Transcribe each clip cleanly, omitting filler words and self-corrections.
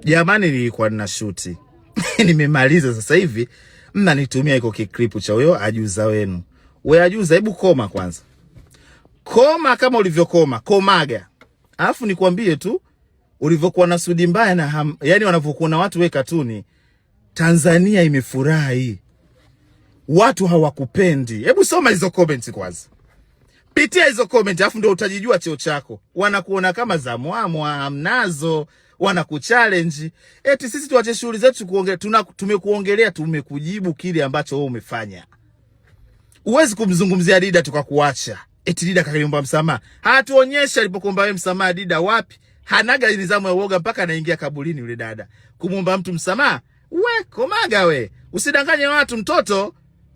Jamani, nilikuwa nina shuti. Nimemaliza sasa hivi. Mnanitumia iko kikripu cha huyo ajuza wenu. Wewe ajuza, hebu koma kwanza. Koma kama ulivyokoma, komaga. Alafu nikwambie tu ulivyokuwa na sudi mbaya na yani wanavyokuwa na watu we katuni. Tanzania imefurahi. Watu hawakupendi. Hebu soma hizo comments kwanza. Pitia hizo comment alafu ndio utajijua cheo chako. Wanakuona kama za mwamwa, hamnazo, wanakuchallenge. Eti sisi tuache shughuli zetu kuongea, tumekuongelea, tumekujibu kile ambacho wewe umefanya. Uwezi kumzungumzia Dida tukakuacha. Eti Dida kakaomba msamaha. Hatuonyesha alipokuomba wewe msamaha Dida wapi? Hanaga nizamu ya uoga mpaka anaingia kaburini yule dada. Kumuomba mtu msamaha? We, komaga we. Usidanganye watu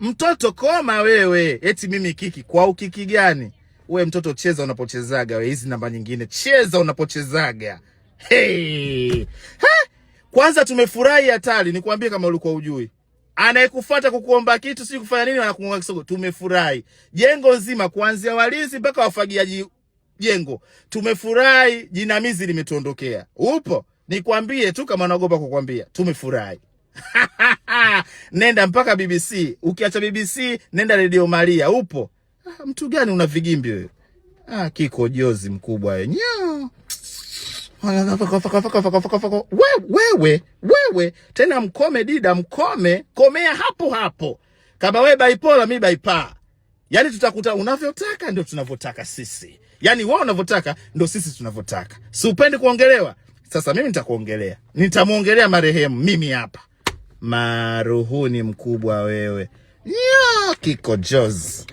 Mtoto koma wewe. Eti mimi kiki. Kwa ukiki gani? We mtoto cheza unapochezaga we. Hizi namba nyingine. Cheza unapochezaga. Hey. Kwanza tumefurahi hatari. Nikwambie kama ulikuwa ujui. Anayekufuata kukuomba kitu si kufanya nini wanakuomba kisogo. Tumefurahi. Jengo nzima kuanzia walinzi mpaka wafagiaji jengo. Tumefurahi, jinamizi limetuondokea. Upo? Nikwambie tu kama naogopa kukwambia. Tumefurahi. Nenda mpaka BBC. Ukiacha BBC, nenda Radio Maria. Upo? Mtu gani una vigimbi wewe? Kiko jozi mkubwa wewe. Wewe tena mkome Dida, mkome, komea hapo hapo. Kama wewe bipolar, mimi bipolar. Yaani tutakuta unavyotaka ndio tunavyotaka sisi. Yaani wewe unavyotaka ndio sisi tunavyotaka. Si upendi kuongelewa? Sasa mimi nitakuongelea. Nitamuongelea marehemu mimi hapa. Maruhuni mkubwa wewe. Kiko jozi.